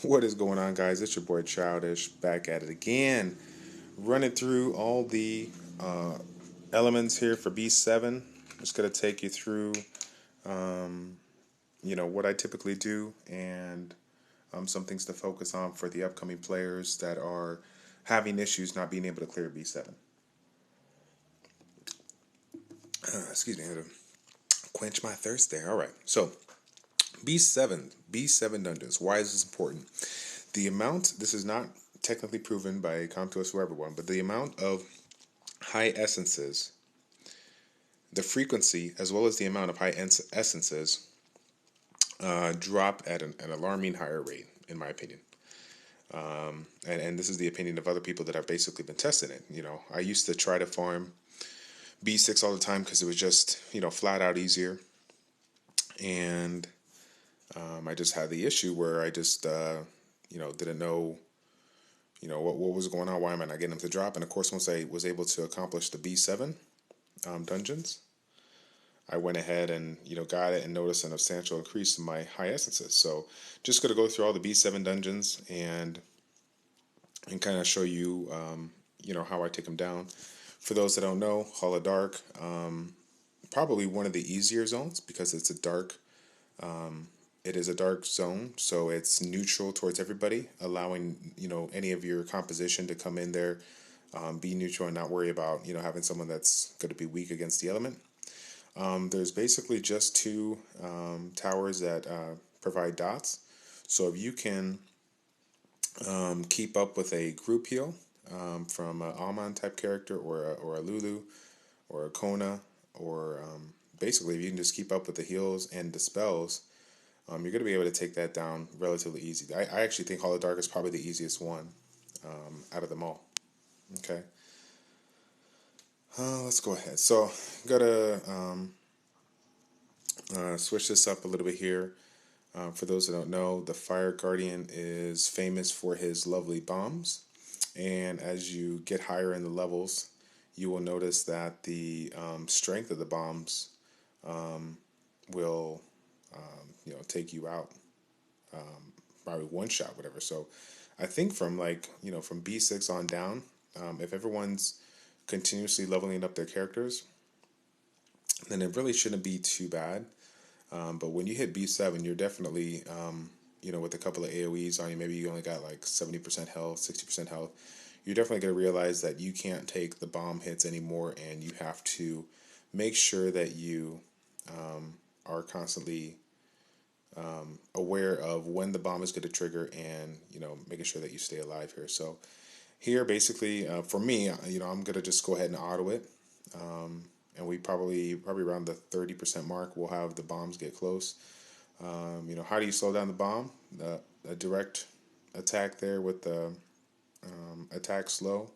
What is going on, guys? It's your boy Childish back at it again, running through all the uh, elements here for B7. Just gonna take you through, what I typically do and some things to focus on for the upcoming players that are having issues not being able to clear B7. Excuse me, I had to quench my thirst there. All right, so B7 dungeons. Why is this important? The amount. This is not technically proven by Comtos or everyone, but the amount of high essences, the frequency, as well as the amount of high essences, drop at an alarming higher rate, in my opinion. And this is the opinion of other people that have basically been testing it. I used to try to farm B6 all the time because it was just, flat out easier. And I just had the issue where I just, didn't know, what was going on. Why am I not getting them to drop? And of course, once I was able to accomplish the B7 dungeons, I went ahead and got it and noticed an substantial increase in my high essences. So just going to go through all the B7 dungeons and kind of show you how I take them down. For those that don't know, Hall of Dark, probably one of the easier zones because it's a dark. It is a dark zone, so it's neutral towards everybody, allowing any of your composition to come in there, be neutral, and not worry about having someone that's going to be weak against the element. There's basically just two towers that provide dots. So if you can keep up with a group heal from an Almond type character or a Lulu or a Kona, or basically if you can just keep up with the heals and the spells, you're going to be able to take that down relatively easy. I actually think Hall of Dark is probably the easiest one out of them all. Okay. Let's go ahead. So, gotta switch this up a little bit here. For those that don't know, the Fire Guardian is famous for his lovely bombs. And as you get higher in the levels, you will notice that the strength of the bombs will, take you out, probably one shot, whatever. So I think from from B6 on down, if everyone's continuously leveling up their characters, then it really shouldn't be too bad. But when you hit B7, you're definitely, with a couple of AoEs on you, maybe you only got like 70% health, 60% health, you're definitely going to realize that you can't take the bomb hits anymore, and you have to make sure that you are constantly aware of when the bomb is going to trigger, and making sure that you stay alive here. So here, basically, for me, I'm going to just go ahead and auto it. And we probably around the 30% mark, we'll have the bombs get close. How do you slow down the bomb? A direct attack there with the attack slow.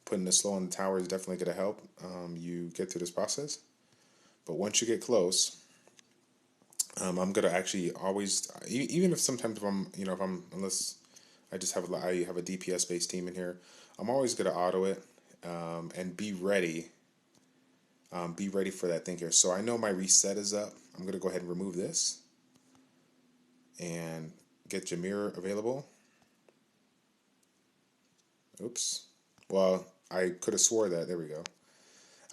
Putting the slow on the tower is definitely going to help you get through this process. But once you get close, I'm going to actually always, even if sometimes unless I just have I have a DPS based team in here, I'm always going to auto it and be ready. Be ready for that thing here. So I know my reset is up. I'm going to go ahead and remove this and get Jameer available. Oops. Well, I could have swore that. There we go.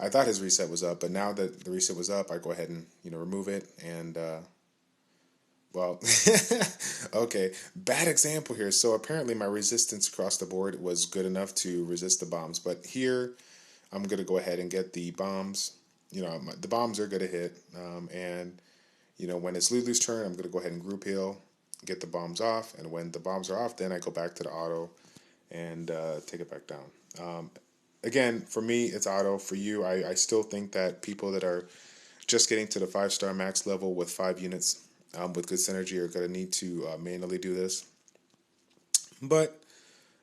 I thought his reset was up, but now that the reset was up, I go ahead and remove it. And well, okay, bad example here. So apparently my resistance across the board was good enough to resist the bombs, but here I'm going to go ahead and get the bombs. The bombs are going to hit. And, when it's Lulu's turn, I'm going to go ahead and group heal, get the bombs off. And when the bombs are off, then I go back to the auto and take it back down. Again, for me, it's auto. For you, I still think that people that are just getting to the 5-star max level with 5 units with good synergy are going to need to manually do this. But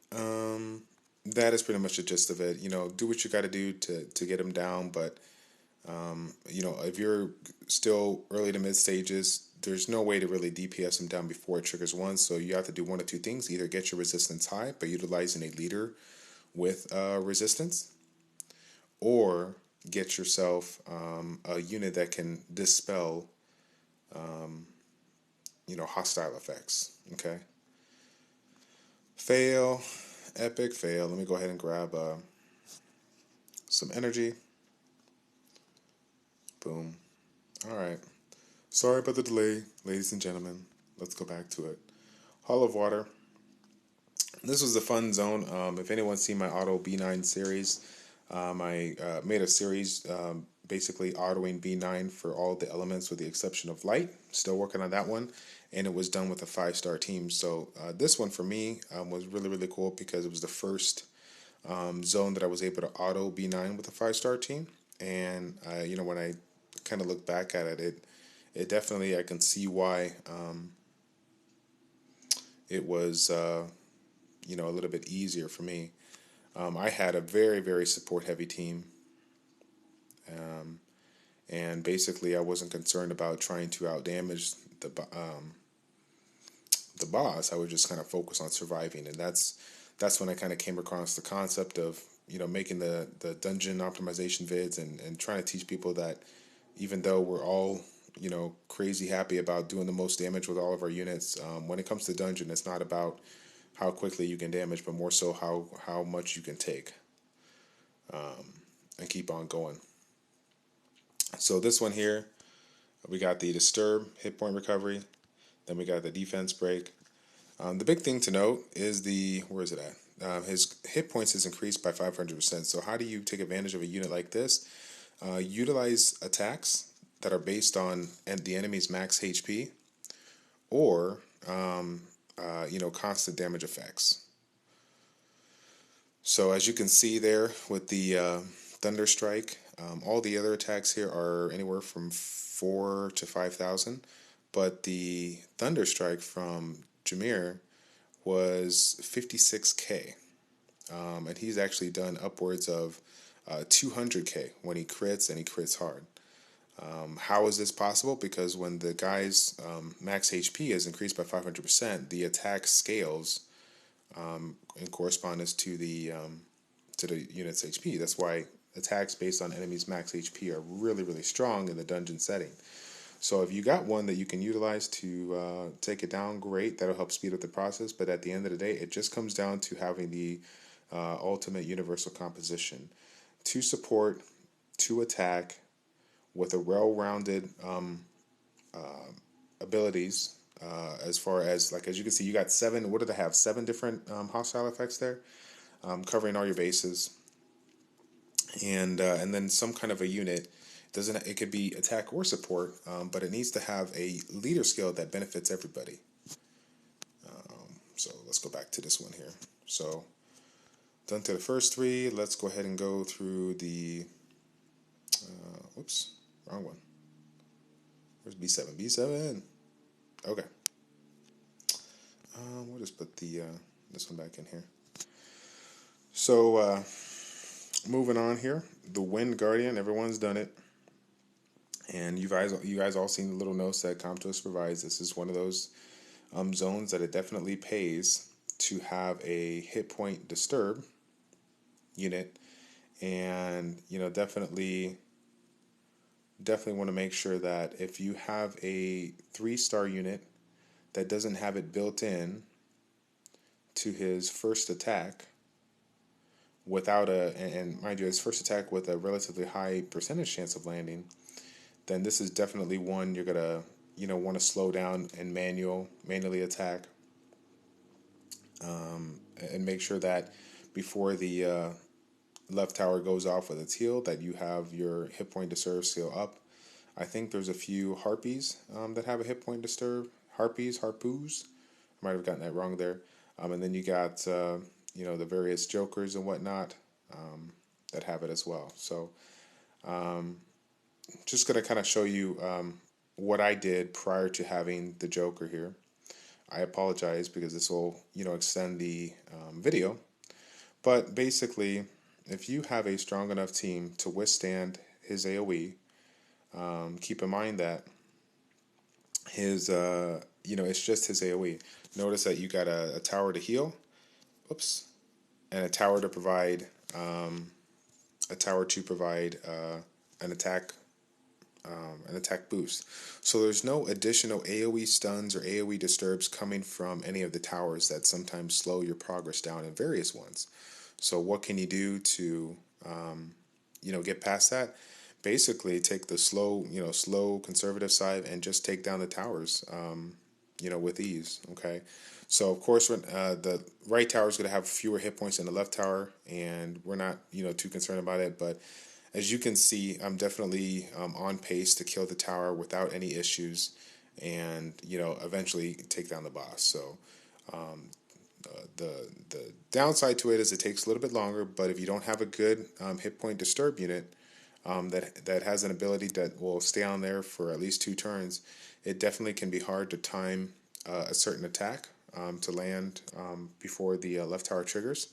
that is pretty much the gist of it. Do what you got to do to get them down. But, if you're still early to mid stages, there's no way to really DPS them down before it triggers one. So you have to do one of two things. Either get your resistance high by utilizing a leader with resistance, or get yourself a unit that can dispel, hostile effects. Okay. Fail. Epic fail. Let me go ahead and grab some energy. Boom. Alright. Sorry about the delay, ladies and gentlemen. Let's go back to it. Hall of Water. This was a fun zone. If anyone's seen my Auto B9 series, I made a series basically autoing B9 for all the elements with the exception of light. Still working on that one, and it was done with a 5-star team. So this one for me was really, really cool because it was the first zone that I was able to auto B9 with a 5-star team. And when I kind of look back at it, it definitely, I can see why it was a little bit easier for me. I had a very, very support heavy team. And basically I wasn't concerned about trying to outdamage the boss. I would just kind of focus on surviving, and that's when I kind of came across the concept of making the dungeon optimization vids and trying to teach people that even though we're all crazy happy about doing the most damage with all of our units, when it comes to dungeon, it's not about how quickly you can damage, but more so how much you can take and keep on going. So this one here, we got the Disturb hit point recovery, then we got the defense break. The big thing to note is where is it at? His hit points is increased by 500%. So how do you take advantage of a unit like this? Utilize attacks that are based on the enemy's max HP, or constant damage effects. So as you can see there with the Thunder Strike, all the other attacks here are anywhere from 4 to 5,000, but the Thunder Strike from Jameer was 56k, and he's actually done upwards of 200k when he crits, and he crits hard. How is this possible? Because when the guy's max HP is increased by 500%, the attack scales in correspondence to the unit's HP. That's why attacks based on enemies' max HP are really, really strong in the dungeon setting. So if you got one that you can utilize to take it down, great. That'll help speed up the process. But at the end of the day, it just comes down to having the ultimate universal composition: to support, to attack, with a well-rounded abilities. As far as, like, as you can see, you got 7. What did I have? 7 different hostile effects there, covering all your bases, and then some kind of a unit. It could be attack or support, but it needs to have a leader skill that benefits everybody. So let's go back to this one here. So done to the first 3. Let's go ahead and go through the. Whoops, wrong one. Where's B7? B7. Okay. We'll just put this one back in here. So moving on here, the Wind Guardian. Everyone's done it. And you guys all seen the little notes that ChildishPlays provides. This is one of those zones that it definitely pays to have a hit point disturb unit, and definitely want to make sure that if you have a 3-star unit that doesn't have it built in to his first attack without and mind you, his first attack with a relatively high percentage chance of landing, then this is definitely one you're gonna want to slow down and manually attack, and make sure that before the left tower goes off with its heal, that you have your hit point disturb skill up. I think there's a few harpies that have a hit point disturb. Harpoos. I might have gotten that wrong there. And then you got the various jokers and whatnot that have it as well. So just gonna kind of show you what I did prior to having the joker here. I apologize because this will extend the video, but basically, if you have a strong enough team to withstand his AoE, keep in mind that his it's just his AoE. Notice that you got a tower to heal, and a tower to provide an attack an attack boost. So there's no additional AoE stuns or AoE disturbs coming from any of the towers that sometimes slow your progress down in various ones. So what can you do to get past that? Basically, take the slow conservative side and just take down the towers, with ease. Okay, so of course, when the right tower is going to have fewer hit points than the left tower, and we're not too concerned about it. But as you can see, I'm definitely on pace to kill the tower without any issues, and eventually take down the boss. So the downside to it is it takes a little bit longer, but if you don't have a good hit point disturb unit that has an ability that will stay on there for at least 2 turns, it definitely can be hard to time a certain attack to land before the left tower triggers.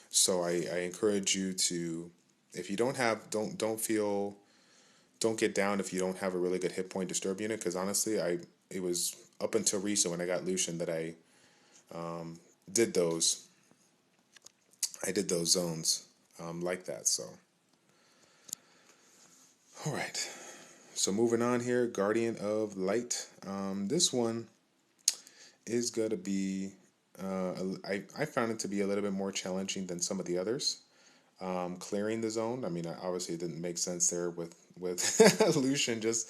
So I encourage you to, if you don't get down if you don't have a really good hit point disturb unit, because honestly, it was up until recent when I got Lucian that I did those zones like that. So all right, so moving on here, Guardian of Light. This one is going to be I found it to be a little bit more challenging than some of the others. Clearing the zone, I mean, obviously it didn't make sense there with Lucian just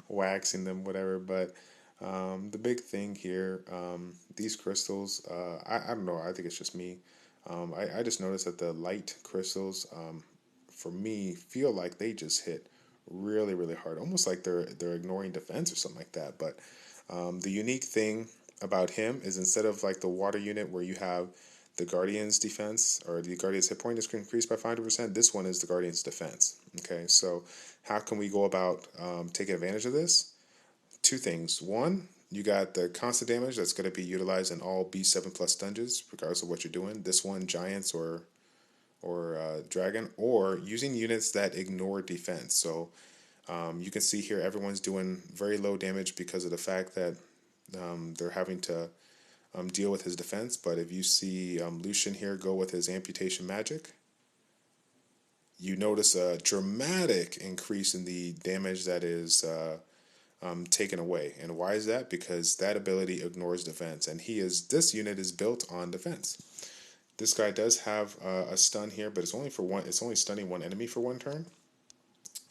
waxing them, whatever. But the big thing here, these crystals, I don't know, I think it's just me. I just noticed that the light crystals, for me, feel like they just hit really, really hard, almost like they're ignoring defense or something like that. But the unique thing about him is, instead of like the water unit where you have the Guardian's defense or the Guardian's hit point is increased by 500%, this one is the Guardian's defense. Okay, so how can we go about taking advantage of this? 2 things. One, you got the constant damage that's going to be utilized in all B7 plus dungeons, regardless of what you're doing. This one, Giants or Dragon, or using units that ignore defense. So you can see here everyone's doing very low damage because of the fact that they're having to deal with his defense. But if you see Lucian here go with his amputation magic, you notice a dramatic increase in the damage that is taken away. And why is that? Because that ability ignores defense, and this unit is built on defense. This guy does have a stun here, but it's only for one. It's only stunning one enemy for 1 turn,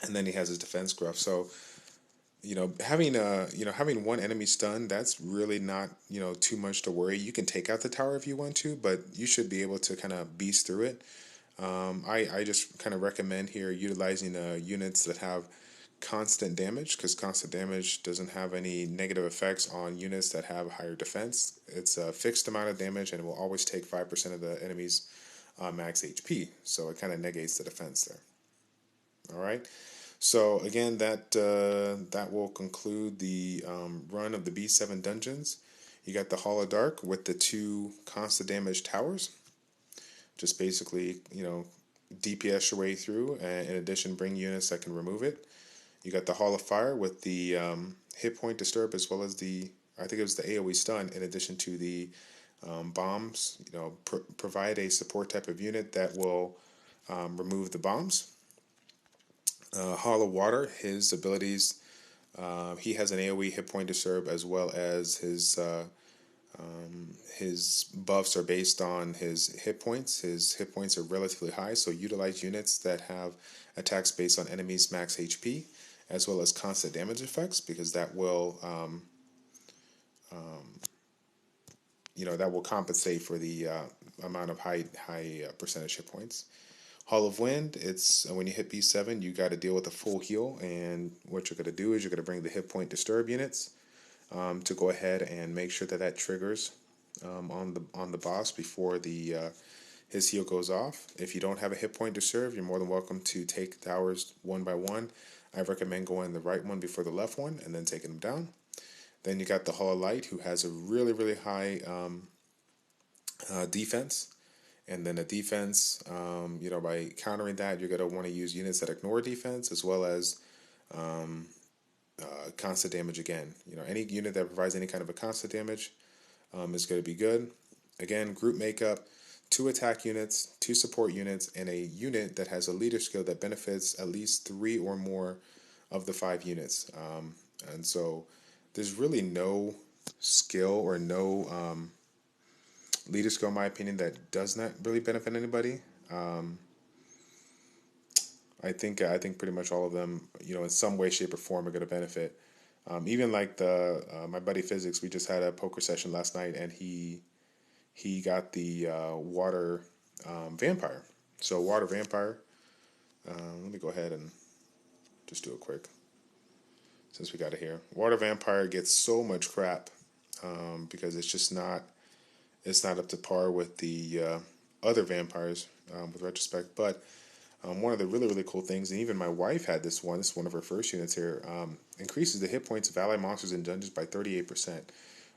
and then he has his defense gruff. So having one enemy stun, that's really not too much to worry. You can take out the tower if you want to, but you should be able to kind of beast through it. I just kind of recommend here utilizing units that have constant damage, because constant damage doesn't have any negative effects on units that have higher defense. It's a fixed amount of damage, and it will always take 5% of the enemy's max HP, so it kind of negates the defense there. All right, so again, that will conclude the run of the B7 dungeons. You got the Hall of Dark with the 2 constant damage towers. Just basically, DPS your way through, and in addition, bring units that can remove it. You got the Hall of Fire with the hit point disturb, as well as I think it was the AoE stun, in addition to the bombs. Provide a support type of unit that will remove the bombs. Hall of Water, his abilities, he has an AoE hit point disturb, as well as his buffs are based on his hit points. His hit points are relatively high, so utilize units that have attacks based on enemies' max HP, as well as constant damage effects, because that will compensate for the amount of high percentage hit points. Hall of Wind, it's when you hit B7, you got to deal with a full heal, and what you're going to do is you're going to bring the hit point disturb units to go ahead and make sure that triggers on the boss before his heal goes off. If you don't have a hit point disturb, you're more than welcome to take towers one by one. I recommend going the right one before the left one, and then taking them down. Then you got the Hall of Light, who has a really, really high defense. And then a defense, by countering that, you're going to want to use units that ignore defense, as well as constant damage again. Any unit that provides any kind of a constant damage is going to be good. Again, group makeup, 2 attack units, 2 support units, and a unit that has a leader skill that benefits at least 3 or more of the 5 units. And so there's really no skill or no leader skill, in my opinion, that does not really benefit anybody. I think pretty much all of them, in some way, shape, or form, are going to benefit. Even like the my buddy Physics, we just had a poker session last night, and he got the water vampire. So water vampire. Let me go ahead and just do it quick, since we got it here. Water vampire gets so much crap because it's not up to par with the other vampires with retrospect. But one of the really, really cool things, and even my wife had this one. This is one of her first units here. Increases the hit points of allied monsters in dungeons by 38%.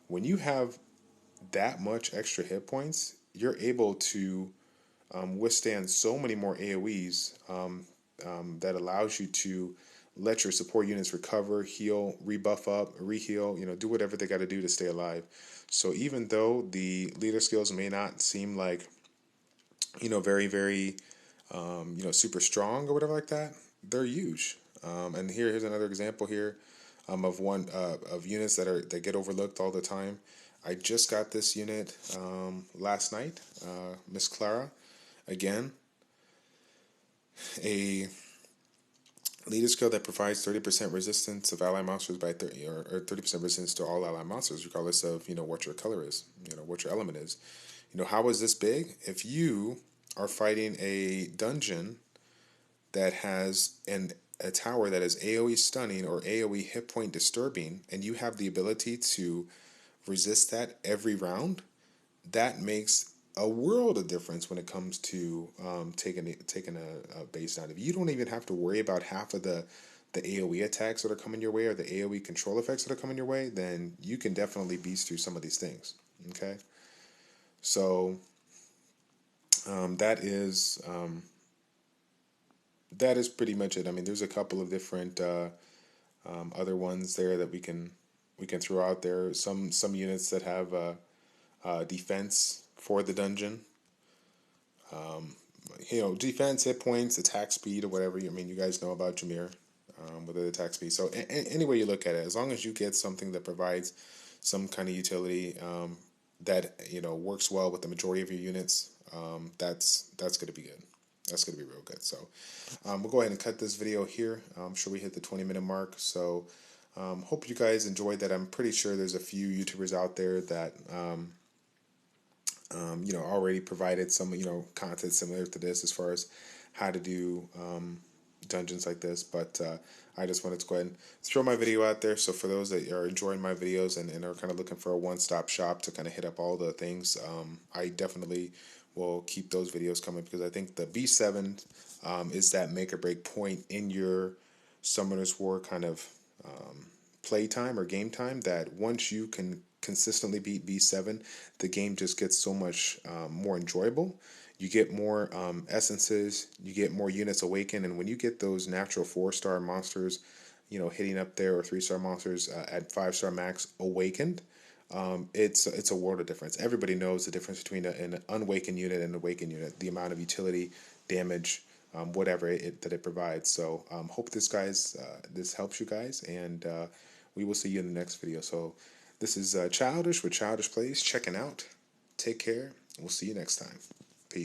When you have that much extra hit points, you're able to withstand so many more AoEs that allows you to let your support units recover, heal, rebuff up, reheal, do whatever they got to do to stay alive. So even though the leader skills may not seem like, very, very, super strong or whatever like that, they're huge. And here's another example here of one of units that get overlooked all the time. I just got this unit last night, Miss Clara. Again, a leader skill that provides 30% resistance of ally monsters by 30 or 30% resistance to all ally monsters, regardless of what your color is, what your element is. How is this big? If you are fighting a dungeon that has a tower that is AoE stunning or AoE hit point disturbing, and you have the ability to resist that every round, that makes a world of difference when it comes to taking a base down. If you don't even have to worry about half of the AoE attacks that are coming your way or the AoE control effects that are coming your way, then you can definitely beast through some of these things. Okay, so that is pretty much it. I mean, there's a couple of different other ones there that we can throw out there. Some units that have defense for the dungeon. Defense, hit points, attack speed, or whatever. I mean, you guys know about Jameer with the attack speed. So any way you look at it, as long as you get something that provides some kind of utility that works well with the majority of your units, that's going to be good. That's going to be real good. So we'll go ahead and cut this video here. I'm sure we hit the 20-minute mark. So hope you guys enjoyed that. I'm pretty sure there's a few YouTubers out there that already provided some content similar to this as far as how to do dungeons like this. But I just wanted to go ahead and throw my video out there. So for those that are enjoying my videos and are kind of looking for a one-stop shop to kind of hit up all the things, I definitely will keep those videos coming, because I think the B7 is that make or break point in your Summoner's War kind of play time or game time, that once you can consistently beat B7, the game just gets so much more enjoyable. You get more essences, you get more units awakened, and when you get those natural 4-star monsters, hitting up there, or 3-star monsters at 5-star max awakened, it's a world of difference. Everybody knows the difference between an unawakened unit and an awakened unit, the amount of utility, damage, whatever that it provides. So hope this helps you guys, and we will see you in the next video. So this is Childish with ChildishPlays checking out. Take care. We'll see you next time.